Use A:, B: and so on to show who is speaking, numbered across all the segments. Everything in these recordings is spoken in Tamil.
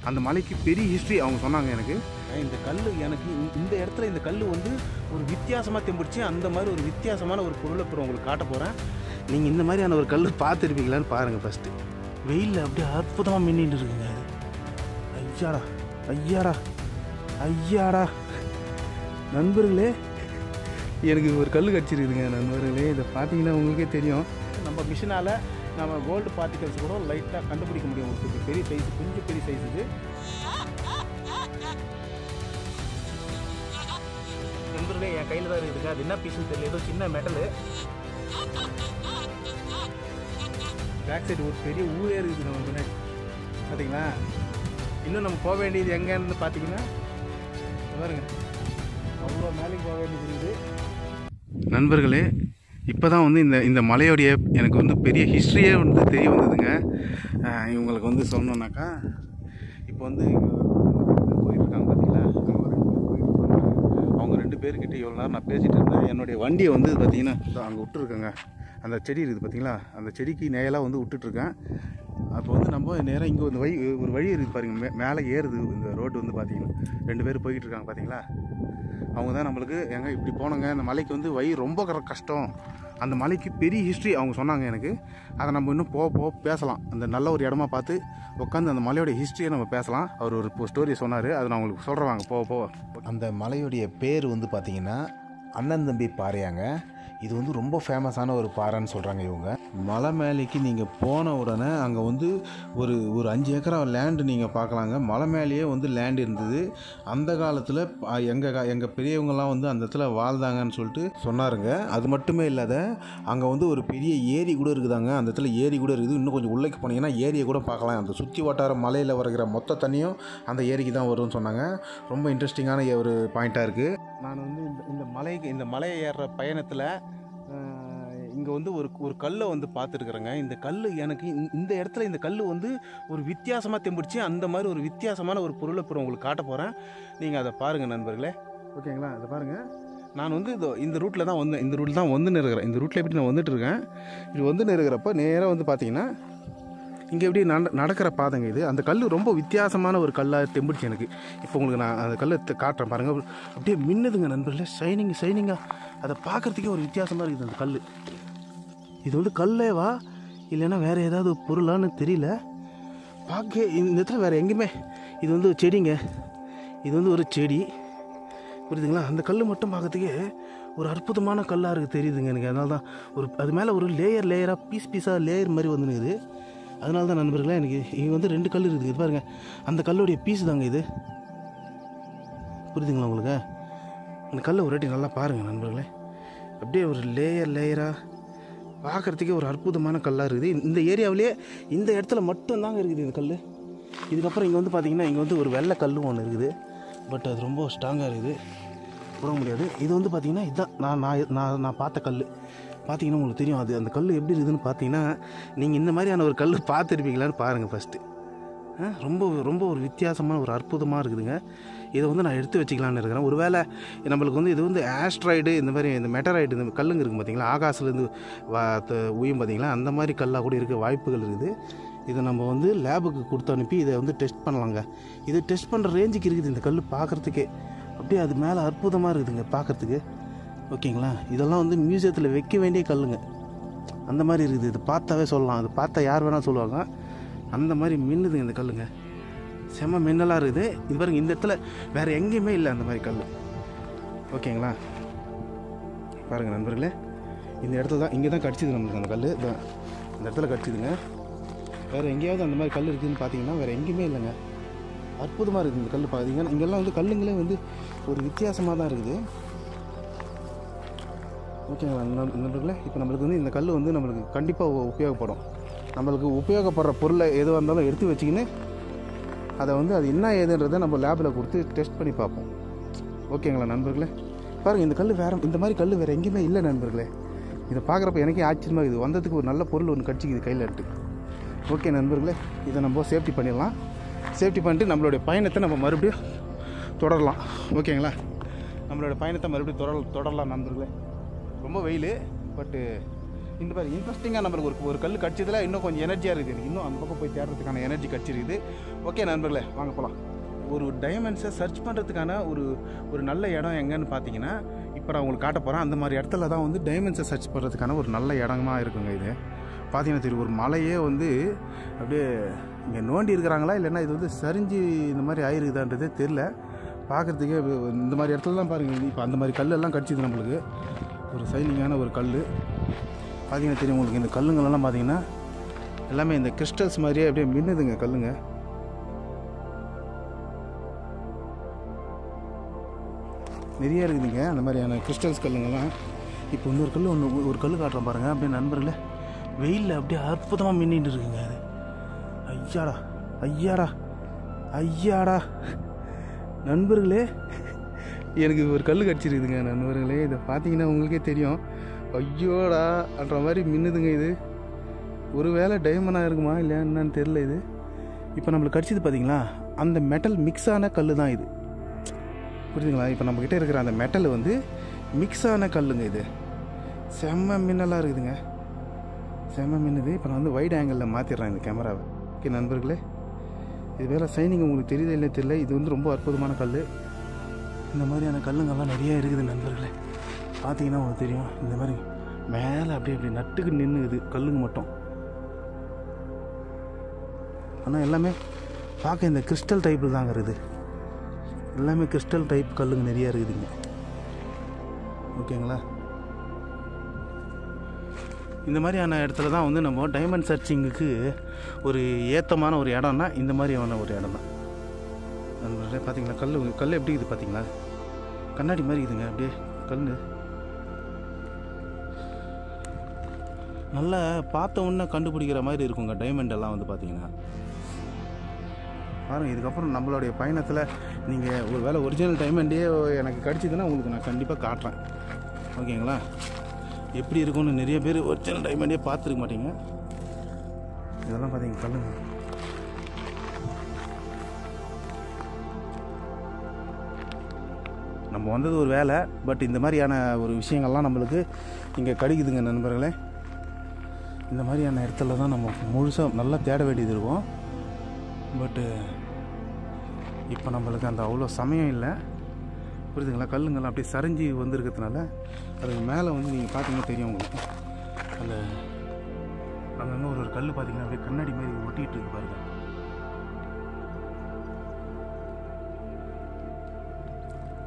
A: அந்த மலைக்கு பெரிய ஹிஸ்ட்ரி அவங்க சொன்னாங்க எனக்கு. இந்த கல் எனக்கு இந்த இடத்துல இந்த கல் வந்து ஒரு வித்தியாசமாக தெம்பிடுச்சு. அந்த மாதிரி ஒரு வித்தியாசமான ஒரு பொருளை இப்போ உங்களுக்கு காட்ட போகிறேன். நீங்கள் இந்த மாதிரியான ஒரு கல் பார்த்துருப்பீங்களான்னு பாருங்கள். ஃபஸ்ட்டு வெயிலில் அப்படியே அற்புதமாக மின்னிட்டு இருக்குங்க. ஐயாடா ஐயாடா ஐயாடா நண்பர்களே, எனக்கு ஒரு கல் கிடச்சிருக்குதுங்க நண்பர்களே. இதை பார்த்தீங்கன்னா உங்களுக்கே தெரியும். நம்ம மிஷினால் நம்ம கோல்டு பார்ட்டிகல்ஸ் கூட லைட்டாக கண்டுபிடிக்க முடியும். ஒரு பெரிய சைஸ், கொஞ்சம் பெரிய சைஸ் இது நண்பர்களே. என் கையில் தான் இருக்குதுங்க. அது என்ன பீஸ்ன்னு தெரியல, ஏதோ சின்ன மெட்டலு. பேக் சைடு ஒரு பெரிய ஊரே இருக்குது நம்ம முன்னாடி பார்த்தீங்களா. இன்னும் நம்ம போக வேண்டியது எங்கேன்னு பார்த்தீங்கன்னா பாருங்க, அவ்வளோ மேலேக்கு போக வேண்டியது இருக்குது நண்பர்களே. இப்போ தான் வந்து இந்த மலையோடைய எனக்கு வந்து பெரிய ஹிஸ்ட்ரியே வந்து தெரிய வந்ததுங்க. இவங்களுக்கு வந்து சொல்லணுன்னாக்கா, இப்போ வந்து போயிட்டுருக்காங்க பார்த்தீங்களா, அவங்க 2 பேர்கிட்ட இவ்வளோ நேரம் நான் பேசிகிட்டு இருந்தேன். என்னுடைய வண்டியை வந்து பார்த்தீங்கன்னா அங்கே விட்டுருக்கேங்க. அந்த செடி இருக்குது பார்த்தீங்களா, அந்த செடிக்கு நேயலாக வந்து விட்டுட்ருக்கேன். அப்போ வந்து நம்ம நேராக இங்கே வந்து ஒரு வழி இருக்குது பாருங்கள், மேலே ஏறுது இந்த ரோடு வந்து பார்த்தீங்கன்னா. 2 பேர் போய்கிட்டு இருக்காங்க பார்த்தீங்களா. அவங்க தான் நம்மளுக்கு எங்க இப்படி போனோங்க. அந்த மலைக்கு வந்து ரொம்ப கஷ்டம். அந்த மலைக்கு பெரிய ஹிஸ்ட்ரி அவங்க சொன்னாங்க எனக்கு. அதை நம்ம இன்னும் போக பேசலாம். அந்த நல்ல ஒரு இடமா பார்த்து உட்காந்து அந்த மலையோடைய ஹிஸ்ட்ரியை நம்ம பேசலாம். அவர் ஒரு ஸ்டோரி சொன்னார், அதை நான் உங்களுக்கு சொல்கிறேன் போக.
B: அந்த மலையுடைய பேர் வந்து பார்த்திங்கன்னா அண்ணன் தம்பி பாறையாங்க. இது வந்து ரொம்ப ஃபேமஸான ஒரு பாறைன்னு சொல்கிறாங்க இவங்க. மலை மேலேக்கு நீங்கள் போன உடனே அங்கே வந்து ஒரு 5 ஏக்கரா லேண்டு நீங்கள் பார்க்கலாங்க. மலை மேலேயே வந்து லேண்ட் இருந்தது. அந்த காலத்தில் எங்கள் பெரியவங்கள்லாம் வந்து அந்த இடத்துல வாழ்ந்தாங்கன்னு சொல்லிட்டு சொன்னாருங்க. அது மட்டுமே இல்லாத அங்கே வந்து ஒரு பெரிய ஏரி கூட இருக்குதாங்க. அந்த இடத்துல ஏரி கூட இருக்குது. இன்னும் கொஞ்சம் உள்ளேக்கு போனீங்கன்னா ஏரியை கூட பார்க்கலாம். அந்த சுற்றி வட்டார மலையில் வருகிற மொத்த தண்ணியும் அந்த ஏரிக்கு தான் வரும்னு சொன்னாங்க. ரொம்ப இன்ட்ரெஸ்டிங்கான ஒரு பாயிண்ட்டாக இருக்குது.
A: நான் வந்து இந்த மலையை ஏறுற பயணத்தில் இங்கே வந்து ஒரு கல்லை வந்து பார்த்துருக்குறேங்க. இந்த கல் எனக்கு இந்த இடத்துல இந்த கல் வந்து ஒரு வித்தியாசமாக தெம்பிடுச்சு. அந்த மாதிரி ஒரு வித்தியாசமான ஒரு பொருளை இப்போ உங்களுக்கு காட்ட போகிறேன். நீங்கள் அதை பாருங்கள் நண்பர்களே. ஓகேங்களா, அதை பாருங்கள். நான் வந்து இந்த ரூட்டில் தான் வந்தேன். இந்த ரூட்டில் தான் வந்துன்னு இருக்கிறேன். இந்த ரூட்டில் எப்படி நான் வந்துட்டு இருக்கேன். இது வந்துன்னு இருக்கிறப்ப நேராக வந்து பார்த்தீங்கன்னா இங்கே எப்படி நடக்கிற பாதைங்க இது. அந்த கல் ரொம்ப வித்தியாசமான ஒரு கல்லாக தெம்பிடுச்சு எனக்கு. இப்போ உங்களுக்கு நான் அந்த கல்லை காட்டுறேன் பாருங்கள். அப்படியே மின்னுதுங்க நண்பர்களே, ஷைனிங்காக. அதை பார்க்குறதுக்கே ஒரு வித்தியாசமாக இருக்குது அந்த கல். இது வந்து கல்லேவா இல்லைன்னா வேறு ஏதாவது பொருளான்னு தெரியல. பார்க்க இந்த இடத்துல வேறு எங்கேயுமே இது வந்து செடிங்க. இது வந்து ஒரு செடி, புரியுதுங்களா. அந்த கல் மட்டும் பார்க்கறதுக்கே ஒரு அற்புதமான கல்லாக இருக்குது தெரியுதுங்க எனக்கு. அதனால தான் அது மேலே ஒரு லேயராக பீஸாக லேயர் மாதிரி வந்துனுக்குது. அதனால தான் நண்பர்களே எனக்கு இது வந்து 2 கல் இருக்குது. இது பாருங்கள், அந்த கல்லுடைய பீஸ் தாங்க இது. புரியுதுங்களா உங்களுக்கு. அந்த கல்லை ஒரு வாட்டி நல்லா பாருங்கள் நண்பர்களே. அப்படியே ஒரு லேயராக பார்க்குறதுக்கே ஒரு அற்புதமான கல்லாக இருக்குது. இந்த ஏரியாவிலே இந்த இடத்துல மட்டும்தாங்க இருக்குது இந்த கல். இதுக்கப்புறம் இங்கே வந்து பார்த்திங்கன்னா இங்கே வந்து ஒரு வெள்ளை கல்லும் ஒன்று இருக்குது. பட் அது ரொம்ப ஸ்ட்ராங்காக இருக்குது, போட முடியாது. இது வந்து பார்த்திங்கன்னா இதுதான் நான் பார்த்த கல். பார்த்தீங்கன்னா உங்களுக்கு தெரியும் அது அந்த கல் எப்படி இருக்குதுன்னு. பார்த்தீங்கன்னா நீங்கள் இந்த மாதிரியான ஒரு கல் பார்த்துருப்பீங்களான்னு பாருங்கள் ஃபஸ்ட்டு. ரொம்ப ஒரு வித்தியாசமான ஒரு அற்புதமாக இருக்குதுங்க. இதை வந்து நான் எடுத்து வச்சுக்கலான்னு இருக்கிறேன். ஒரு வேளை நம்மளுக்கு வந்து இது வந்து ஆஸ்ட்ராய்டு இந்த மாதிரி இந்த மெட்டராய்டு இந்த கல்லுங்க இருக்குது பார்த்தீங்களா, ஆகாசிலேருந்து உயும் பார்த்தீங்களா, அந்த மாதிரி கல்லாக கூட இருக்க வாய்ப்புகள் இருக்குது. இதை நம்ம வந்து லேபுக்கு கொடுத்து அனுப்பி இதை வந்து டெஸ்ட் பண்ணலாங்க. இது டெஸ்ட் பண்ணுற ரேஞ்சுக்கு இருக்குது இந்த கல் பார்க்குறதுக்கே. அப்படியே அது மேலே அற்புதமாக இருக்குதுங்க பார்க்குறதுக்கு. ஓகேங்களா, இதெல்லாம் வந்து மியூசியத்தில் வைக்க வேண்டிய கல்லுங்க. அந்த மாதிரி இருக்குது. இது பார்த்தாவே சொல்லலாம். அது பார்த்தா யார் வேணால் சொல்லுவாங்க. அந்த மாதிரி மின்னுதுங்க இந்த கல்லுங்க. செம்ம மின்னலாக இருக்குது. இது பாருங்கள், இந்த இடத்துல வேறு எங்கேயுமே இல்லை அந்த மாதிரி கல். ஓகேங்களா, பாருங்கள் நண்பர்களே. இந்த இடத்துல தான், இங்கே தான் கடிச்சிது நம்மளுக்கு அந்த கல். இந்த இடத்துல கடிச்சிதுங்க. வேறு எங்கேயாவது அந்த மாதிரி கல் இருக்குதுன்னு பார்த்தீங்கன்னா வேறு எங்கேயுமே இல்லைங்க. அற்புதமாக இருக்குது இந்த கல். பார்த்தீங்கன்னா இங்கெல்லாம் வந்து கல்லுங்களே வந்து ஒரு வித்தியாசமாக தான் இருக்குது. ஓகேங்களா நண்பர்களே. இப்போ நம்மளுக்கு வந்து இந்த கல் வந்து நம்மளுக்கு கண்டிப்பாக உபயோகப்படும். நம்மளுக்கு உபயோகப்படுற பொருளை எதுவாக இருந்தாலும் எடுத்து வச்சுக்கின்னு அதை வந்து அது என்ன ஏதுன்றதை நம்ம லேபில் கொடுத்து டெஸ்ட் பண்ணி பார்ப்போம். ஓகேங்களா நண்பர்களே. பாருங்கள், இந்த கல் இந்த மாதிரி கல் வேறு எங்கேயுமே இல்லை நண்பர்களே. இதை பார்க்குறப்ப எனக்கே ஆச்சரியமாக இருக்குது. வந்ததுக்கு ஒரு நல்ல பொருள் ஒன்று கடிச்சிக்குது கையில் எடுத்து. ஓகே நண்பர்களே, இதை நம்ம சேஃப்டி பண்ணிடலாம். சேஃப்டி பண்ணிட்டு நம்மளுடைய பயணத்தை நம்ம மறுபடியும் தொடரலாம். ஓகேங்களா, நம்மளோட பயணத்தை மறுபடியும் தொடரலாம் நண்பர்களே. ரொம்ப வெயில், பட்டு இந்த மாதிரி இன்ட்ரெஸ்டிங்காக நம்மளுக்கு ஒரு கல் கடிச்சதில் இன்னும் கொஞ்சம் எனர்ஜியாக இருக்குது எனக்கு. இன்னும் அந்த பக்கம் போய் தேடுறதுக்கான எனர்ஜி கடிச்சிருக்குது. ஓகே நண்பர்களே, வாங்க போகலாம். ஒரு டைமண்ட்ஸை சர்ச் பண்ணுறதுக்கான ஒரு நல்ல இடம் எங்கன்னு பார்த்தீங்கன்னா, இப்போ நான் உங்களுக்கு காட்ட போகிறேன். அந்த மாதிரி இடத்துல தான் வந்து டைமண்ட்ஸை சர்ச் பண்ணுறதுக்கான ஒரு நல்ல இடமா இருக்குங்க. இது பார்த்தீங்கன்னா தெரியும், ஒரு மலையே வந்து அப்படியே இங்கே நோண்டி இருக்கிறாங்களா இல்லைன்னா இது வந்து சரிஞ்சு இந்த மாதிரி ஆயிருக்குதான்றதே தெரில. பார்க்குறதுக்கே இந்த மாதிரி இடத்துல தான் பாருங்கள். இப்போ அந்த மாதிரி கல்லெல்லாம் கடிச்சிது நம்மளுக்கு. ஒரு சைனிங்கான ஒரு கல் பார்த்தீங்கன்னா தெரியும் உங்களுக்கு. இந்த கல்லுங்களெல்லாம் பார்த்தீங்கன்னா எல்லாமே இந்த கிறிஸ்டல்ஸ் மாதிரியே அப்படியே மின்னுதுங்க கல்லுங்க. நிறைய இருக்குதுங்க அந்த மாதிரியான கிறிஸ்டல்ஸ் கல்லுங்கெல்லாம். இப்போ ஒரு கல் காட்டுறோம் பாருங்கள். அப்படியே நண்பர்களே, வெயிலில் அப்படியே அற்புதமாக மின்னிட்டு இருக்குங்க. அது ஐயாடா ஐயாடா ஐயாடா நண்பர்களே, எனக்கு ஒரு கல் கடிச்சிருக்குதுங்க நண்பர்களே. இதை பார்த்தீங்கன்னா உங்களுக்கே தெரியும். ஐயோடா அன்ற மாதிரி மின்னுதுங்க. இது ஒரு வேளை டைமண்டாக இருக்குமா இல்லை என்னன்னு தெரில. இது இப்போ நம்மளுக்கு கடிச்சிது பார்த்தீங்களா, அந்த மெட்டல் மிக்ஸ் ஆன கல் தான் இது. புரியுதுங்களா? இப்போ நம்மக்கிட்ட இருக்கிற அந்த மெட்டல் வந்து மிக்ஸ் ஆன கல்லுங்க. இது செம்ம மின்னலாக இருக்குதுங்க, செம்ம மின்னுது. இப்போ நான் வந்து வைட் ஆங்கிளில் மாற்றிடுறேன் இந்த கேமராவை. ஓகே நண்பர்களே, இது வேறு சைனிங் உங்களுக்கு தெரியுது இல்லை தெரியல. இது வந்து ரொம்ப அற்புதமான கல். இந்த மாதிரியான கல்லுங்கள்லாம் நிறையா இருக்குது நண்பர்களே. பார்த்தீங்கன்னா உங்களுக்கு தெரியும். இந்த மாதிரி மேலே அப்படி நட்டுக்கு நின்றுக்குது கல்லுங்க மட்டும். ஆனால் எல்லாமே பார்க்க இந்த கிறிஸ்டல் டைப்பில் தாங்க இருக்குது. எல்லாமே கிறிஸ்டல் டைப் கல்லுங்க நிறையா இருக்குதுங்க. ஓகேங்களா? இந்த மாதிரியான இடத்துல தான் வந்து நம்ம டைமண்ட் சர்ச்சிங்குக்கு ஒரு ஏத்தமான ஒரு இடம்னா இந்த மாதிரியான ஒரு இடம் தான் நண்பர்களே. பார்த்தீங்களா கல் எப்படி இருக்குது பார்த்தீங்களா? கண்ணாடி மாதிரி இருக்குதுங்க அப்படியே கல். நல்லா பார்த்த உடனே கண்டுபிடிக்கிற மாதிரி இருக்குங்க டைமண்ட் எல்லாம் வந்து பார்த்தீங்கன்னா. பாருங்கள், இதுக்கப்புறம் நம்மளுடைய பயணத்தில் நீங்கள் ஒரு வேளை ஒரிஜினல் டைமண்டே எனக்கு கிடச்சிதுன்னா உங்களுக்கு நான் கண்டிப்பாக காட்டுறேன். ஓகேங்களா? எப்படி இருக்கும்னு நிறைய பேர் ஒரிஜினல் டைமண்டே பார்த்துருக்க மாட்டீங்க. இதெல்லாம் பார்த்தீங்க கல்லுங்க. நம்ம வந்தது ஒரு வேலை, பட் இந்த மாதிரியான ஒரு விஷயங்கள்லாம் நம்மளுக்கு இங்கே கிடைக்குதுங்க நண்பர்களே. இந்த மாதிரியான இடத்துல தான் நம்ம முழுசாக நல்லா தேட வேண்டியது இருக்கும். பட்டு இப்போ நம்மளுக்கு அந்த அவ்வளோ சமயம் இல்லை. புரியுதுங்களா? கல்லுங்கள்லாம் அப்படியே சரிஞ்சு வந்துருக்கிறதுனால அதுக்கு மேலே வந்து நீங்கள் பார்த்தீங்கன்னா தெரியும் உங்களுக்கு. அந்த அங்கங்கே ஒரு கல் பார்த்தீங்கன்னா அப்படியே கண்ணாடி மாதிரி ஒட்டிகிட்டு இருக்கு பாருங்க.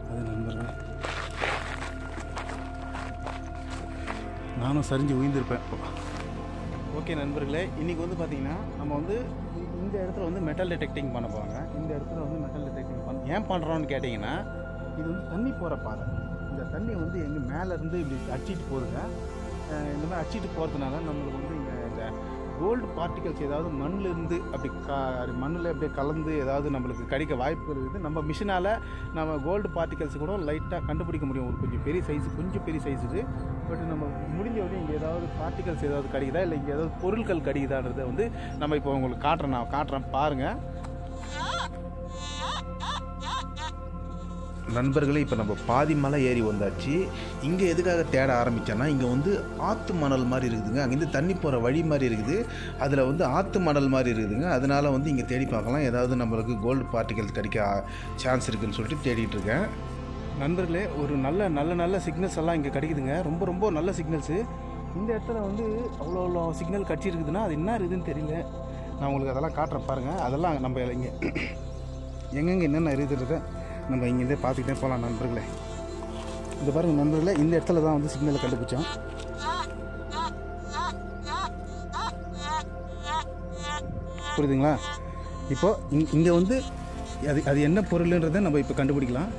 A: அது நண்பர்களே, நானும் சரிஞ்சு உயிர்ந்திருப்பேன். ஓகே நண்பர்களே, இன்றைக்கி வந்து பார்த்திங்கன்னா நம்ம வந்து இந்த இடத்துல வந்து மெட்டல் டிடெக்டிங் பண்ண போகிறாங்க. இந்த இடத்துல வந்து மெட்டல் டிடெக்டிங் ஏன் பண்ணுறோன்னு கேட்டிங்கன்னா, இது வந்து தண்ணி போகிற பாதை. இந்த தண்ணி வந்து எங்கள் மேலேருந்து இப்படி அடிச்சிட்டு போகுதுங்க. இந்த மாதிரி அடிச்சிட்டு போகிறதுனால நம்மளுக்கு வந்து இங்கே இந்த கோல்டு பார்ட்டிகல்ஸ் ஏதாவது மண்ணிலேருந்து அப்படி மண்ணில் அப்படியே கலந்து ஏதாவது நம்மளுக்கு கிடைக்க வாய்ப்புகள் இருக்குது. நம்ம மிஷினால் நம்ம கோல்டு பார்ட்டிகல்ஸ் கூட லைட்டாக கண்டுபிடிக்க முடியும். ஒரு கொஞ்சம் பெரிய சைஸ் இது. பட் நம்ம முடிஞ்ச உடனே இங்கே ஏதாவது பார்ட்டிகல்ஸ் ஏதாவது கிடைக்குதா இல்லை இங்கே ஏதாவது பொருட்கள் கிடைக்குதான்றதை வந்து நம்ம இப்போ உங்களுக்கு காட்டுறேன் பாருங்கள் நண்பர்களே. இப்போ நம்ம பாதி மலை ஏறி வந்தாச்சு. இங்கே எதுக்காக தேட ஆரம்பித்தோன்னா, இங்கே வந்து ஆற்று மணல் மாதிரி இருக்குதுங்க. அங்கேருந்து தண்ணி போகிற வழி மாதிரி இருக்குது. அதில் வந்து ஆற்று மணல் மாதிரி இருக்குதுங்க. அதனால் வந்து இங்கே தேடி பார்க்கலாம், ஏதாவது நம்மளுக்கு கோல்டு பார்ட்டிகல்ஸ் கிடைக்க சான்ஸ் இருக்குதுன்னு சொல்லிட்டு தேடிட்டு இருக்கேன் நண்பர்களே. ஒரு நல்ல சிக்னல்ஸ் எல்லாம் இங்கே கிடைக்குதுங்க. ரொம்ப நல்ல சிக்னல்ஸு. இந்த இடத்துல வந்து அவ்வளோ சிக்னல் கிடச்சிருக்குதுன்னா அது என்ன இருக்குதுன்னு தெரியல. நான் உங்களுக்கு அதெல்லாம் காட்டுறேன் பாருங்கள். அதெல்லாம் நம்ம இங்கே எங்கெங்கே என்னென்ன இருக்குதுன்றதை நம்ம இங்கேருந்தே பார்த்துக்கிட்டே போகலாம் நண்பர்களே. இந்த பாருங்கள் நண்பர்களே, இந்த இடத்துல தான் வந்து சிக்னலை கண்டுபிடிச்சோம். புரியுதுங்களா? இப்போது இங்கே வந்து அது என்ன பொருள்ன்றதை நம்ம இப்போ கண்டுபிடிக்கலாம்.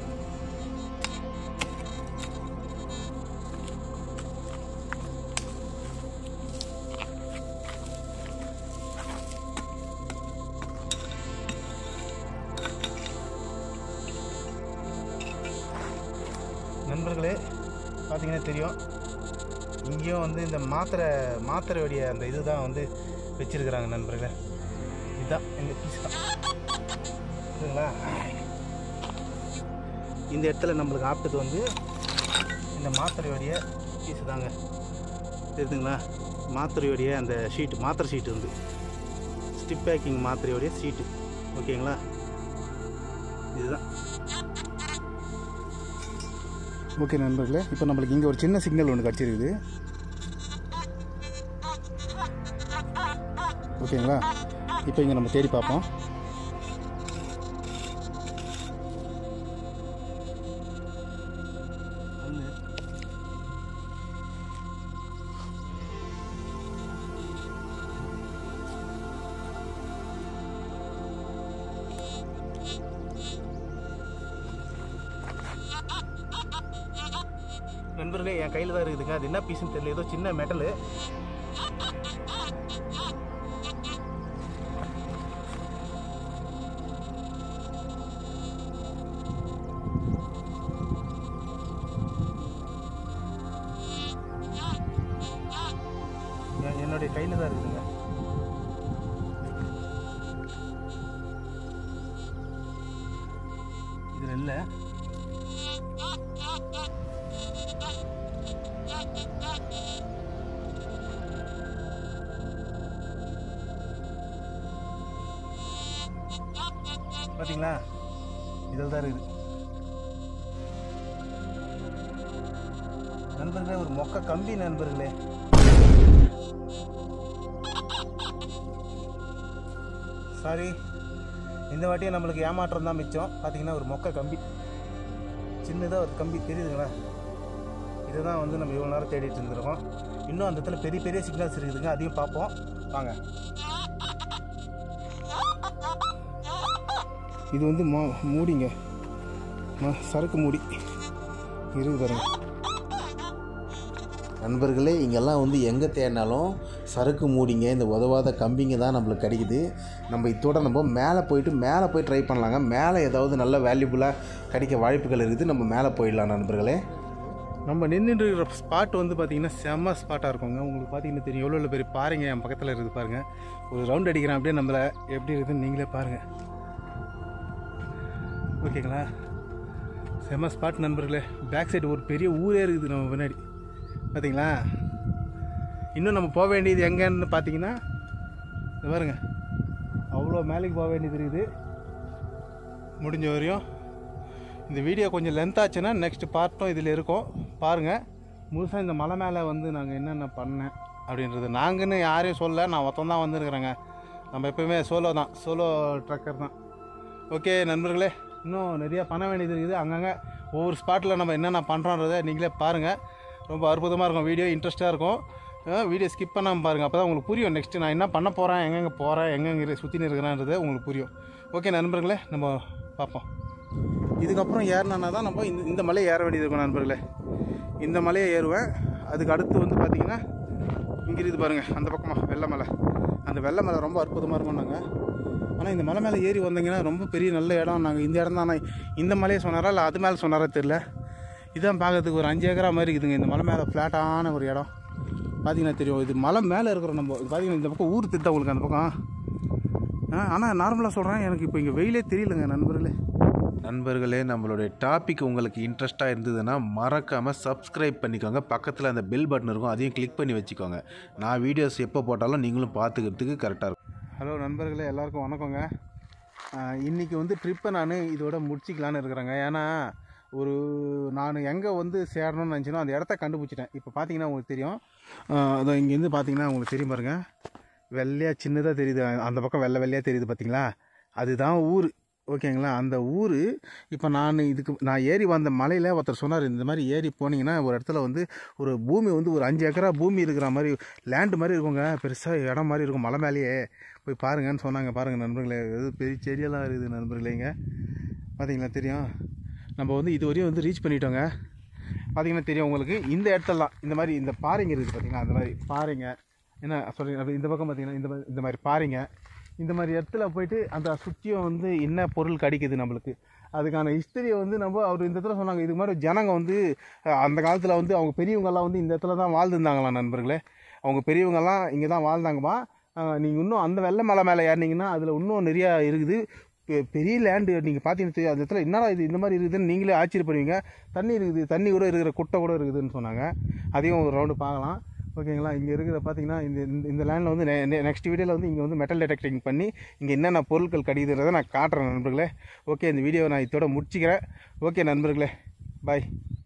A: நண்பர்களே பார்த்தீங்கன்னா தெரியும், இங்கேயும் வந்து இந்த மாத்திரையுடைய அந்த இது தான் வந்து வச்சுருக்குறாங்க நண்பர்களே. இதுதான் எங்கள் பீஸ் தான். புரியுதுங்களா? இந்த இடத்துல நம்மளுக்கு ஆப்டது வந்து இந்த மாத்திரையுடைய பீஸு தாங்க. தெரியுதுங்களா? மாத்திரையோடைய அந்த ஷீட்டு, மாத்திரை ஷீட்டு வந்து ஸ்டிப் பேக்கிங் மாத்திரையோடைய ஷீட்டு. ஓகேங்களா, இதுதான். ஓகே நண்பர்களே, இப்போ நம்மளுக்கு இங்கே ஒரு சின்ன சிக்னல் ஒன்று கிடச்சிருக்குது. ஓகேங்களா, இப்போ இங்கே நம்ம தேடி பார்ப்போம். நண்பர்களே, என் கையில் தான் இருக்குதுங்க. அது என்ன பீஸ்ன்னு தெரியல, ஏதோ சின்ன மெட்டலு. என்னுடைய கையில் தான் இருக்குதுங்க. இதில் இல்லை. பார்த்தீங்களா, இதில் தான் இருக்குது நண்பர்களே. ஒரு மொக்க கம்பி நண்பர்களே. சாரி, இந்த வாட்டியும் நம்மளுக்கு ஏமாற்றம் தான் மிச்சம். பார்த்தீங்கன்னா ஒரு மொக்க கம்பி, சின்னதாக ஒரு கம்பி தெரியுதுங்களா. இதுதான் வந்து நம்ம இவ்வளோ நேரம் தேடிட்டு இருந்துருக்கோம். இன்னும் அந்த இடத்துல பெரிய பெரிய சிக்னல்ஸ் இருக்குதுங்க, அதையும் பார்ப்போம் வாங்க. இது வந்து மூடிங்க, சரக்கு மூடி இருக்குது பாருங்க
B: நண்பர்களே. இங்கெல்லாம் வந்து எங்கே தேடினாலும் சறுக்கு மூடிங்க, இந்த உதவாத கம்பிங்க தான் நம்மளுக்கு கிடைக்குது. நம்ம இதோட நம்ம மேலே போய் ட்ரை பண்ணலாங்க. மேலே ஏதாவது நல்ல வேல்யூபுளாக கிடைக்க வாய்ப்புகள் இருக்குது. நம்ம மேலே போயிடலாம் நண்பர்களே.
A: நம்ம நின்றுட்டு இருக்கிற ஸ்பாட் வந்து பார்த்திங்கன்னா செம்ம ஸ்பாட்டாக இருக்குங்க. உங்களுக்கு பார்த்தீங்கன்னா தெரியும் எவ்வளோ பெரிய பாருங்க என் பக்கத்தில் இருக்குது பாருங்கள். ஒரு ரவுண்ட் அடிக்கிறேன் அப்படியே, நம்மளை எப்படி இருக்குதுன்னு நீங்களே பாருங்கள். ஓகேங்களா, செம்ம ஸ்பாட் நண்பர்களே. பேக் சைடு ஒரு பெரிய ஊரே இருக்குது நம்ம பின்னாடி, பார்த்தீங்களா. இன்னும் நம்ம போக வேண்டியது எங்கன்னு பார்த்தீங்கன்னா இது பாருங்க, அவ்வளோ மேலேக்கு போக வேண்டியது இருக்குது. முடிஞ்ச வரையும் இந்த வீடியோ கொஞ்சம் லென்த் ஆச்சுன்னா நெக்ஸ்ட் பார்ட்டும் இதில் இருக்கும் பாருங்கள். முழுசாக இந்த மலை மேலே வந்து நாங்கள் என்னென்ன பண்ணேன் அப்படின்றது நாங்கன்னு யாரையும் சொல்ல, நான் ஒருத்தன் தான் வந்துருக்குறேங்க. நம்ம எப்போயுமே சோலோ ட்ரக்கர் தான். ஓகே நண்பர்களே, இன்னும் நிறையா பண்ண வேண்டியது இருக்குது. அங்கங்கே ஒவ்வொரு ஸ்பாட்டில் நம்ம என்னென்ன பண்ணுறோன்றதை நீங்களே பாருங்கள். ரொம்ப அற்புதமாக இருக்கும் வீடியோ, இன்ட்ரெஸ்ட்டாக இருக்கும். வீடியோ ஸ்கிப் பண்ணாமல் பாருங்கள், அப்போ தான் உங்களுக்கு புரியும் நெக்ஸ்ட்டு நான் என்ன பண்ண போகிறேன், எங்கெங்கே போகிறேன், எங்கெங்கே சுற்றின்னு இருக்கிறேன்றது உங்களுக்கு புரியும். ஓகே நண்பர்களே, நம்ம பார்ப்போம். இதுக்கப்புறம் ஏறினா தான் நம்ம இந்த மலையை ஏற வேண்டியது இருக்கும் நண்பர்களே. இந்த மலையை ஏறுவேன். அதுக்கு அடுத்து வந்து பார்த்திங்கன்னா இங்கே இருக்குது பாருங்கள், அந்த பக்கமாக வெள்ளை மலை. அந்த வெள்ளை மலை ரொம்ப அற்புதமாக இருக்கும். நாங்கள் ஆனால் இந்த மலை மேலே ஏறி வந்தீங்கன்னா ரொம்ப பெரிய நல்ல இடம். நாங்கள் இந்த இடம் தான், நான் இந்த மலையை சொன்னாரா இல்லை அது மேலே சொன்னாரா தெரியல. இதான் பார்க்கறதுக்கு ஒரு 5 ஏக்கரா மாதிரி இருக்குதுங்க. இந்த மலை மேலே ஃப்ளாட்டான ஒரு இடம் பார்த்தீங்கன்னா தெரியும். இது மலை மேலே இருக்கிறோம் நம்ம. பார்த்தீங்கன்னா இந்த பக்கம் ஊர் திட்டா உங்களுக்கு அந்த பக்கம். ஆனால் நார்மலாக சொல்கிறேன், எனக்கு இப்போ இங்கே வெயிலே தெரியலங்க நண்பர்களே.
B: நம்மளுடைய டாபிக் உங்களுக்கு இன்ட்ரெஸ்ட்டாக இருந்ததுன்னா மறக்காமல் சப்ஸ்கிரைப் பண்ணிக்கோங்க. பக்கத்தில் அந்த பெல் பட்டன் இருக்கும், அதையும் கிளிக் பண்ணி வச்சுக்கோங்க. நான் வீடியோஸ் எப்போ போட்டாலும் நீங்களும் பார்த்துக்கிறதுக்கு கரெக்டாக இருக்கும்.
A: ஹலோ நண்பர்களே, எல்லாருக்கும் வணக்கங்க. இன்றைக்கி வந்து ட்ரிப்பை நான் இதோட முடிச்சிக்கலான்னு இருக்கிறேங்க. ஏன்னா நான் எங்கே வந்து சேரணும்னு நினச்சினோ அந்த இடத்த கண்டுபிடிச்சிட்டேன். இப்போ பார்த்தீங்கன்னா உங்களுக்கு தெரியும், அதை இங்கேருந்து பார்த்தீங்கன்னா உங்களுக்கு தெரியும் பாருங்கள், வெள்ளையாக சின்னதாக தெரியுது. அந்த பக்கம் வெள்ளையாக தெரியுது பார்த்தீங்களா, அதுதான் ஊர். ஓகேங்களா, அந்த ஊர். இப்போ நான் ஏறி வந்த மலையில் ஒருத்தர் சொன்னார், இந்த மாதிரி ஏறி போனீங்கன்னா ஒரு இடத்துல வந்து ஒரு பூமி வந்து ஒரு 5 ஏக்கரா பூமி இருக்கிற மாதிரி லேண்டு மாதிரி இருக்குங்க, பெருசாக இடம் மாதிரி இருக்கும், மலை மேலேயே போய் பாருங்கன்னு சொன்னாங்க. பாருங்கள் நண்பர்களே, எது பெரிய செடியெல்லாம் இருக்குது நண்பர்களேங்க. பார்த்தீங்களா தெரியும், நம்ம வந்து இது வரையும் வந்து ரீச் பண்ணிட்டோங்க. பார்த்தீங்கன்னா தெரியும் உங்களுக்கு, இந்த இடத்துலலாம் இந்த மாதிரி இந்த பாறைங்க இருக்குது பார்த்தீங்களா, அந்த மாதிரி பாறைங்க என்ன சொல்கிறீங்க. இந்த பக்கம் பார்த்தீங்கன்னா இந்த மாதிரி பாறைங்க, இந்த மாதிரி இடத்துல போயிட்டு அந்த சுற்றியும் வந்து என்ன பொருள் கிடைக்குது நம்மளுக்கு, அதுக்கான ஹிஸ்டரியை வந்து அவர் இந்த இடத்துல சொன்னாங்க. இதுக்கு மாதிரி ஜனங்க வந்து அந்த காலத்தில் வந்து அவங்க பெரியவங்கெல்லாம் வந்து இந்த இடத்துல தான் வாழ்ந்துருந்தாங்களாம் நண்பர்களே. அவங்க பெரியவங்கெல்லாம் இங்கே தான் வாழ்ந்தாங்கம்மா. நீங்கள் இன்னும் அந்த வெள்ளை மலை மேலே ஏறினீங்கன்னா அதில் இன்னும் நிறையா இருக்குது, பெரிய லேண்டு. நீங்கள் பார்த்தீங்கன்னா அந்த இடத்துல என்னடா இது இந்த மாதிரி இருக்குதுன்னு நீங்களே ஆச்சரியப்படுவீங்க. தண்ணி இருக்குது, தண்ணி கூட இருக்கிற குட்டை கூட இருக்குதுன்னு சொன்னாங்க. அதையும் ஒரு ரவுண்டு பார்க்கலாம். ஓகேங்களா. இங்கே இருக்கிறத பார்த்தீங்கன்னா இந்த லேண்டில் வந்து நெக்ஸ்ட் வீடியோவில் வந்து இங்கே வந்து மெட்டல் டிடெக்டிங் பண்ணி இங்கே என்னென்ன பொருட்கள் கிடைக்குதுன்றதை நான் காட்டுறேன் நண்பர்களே. ஓகே, இந்த வீடியோவை நான் இதோட முடிச்சிக்கிறேன். ஓகே நண்பர்களே, பாய்.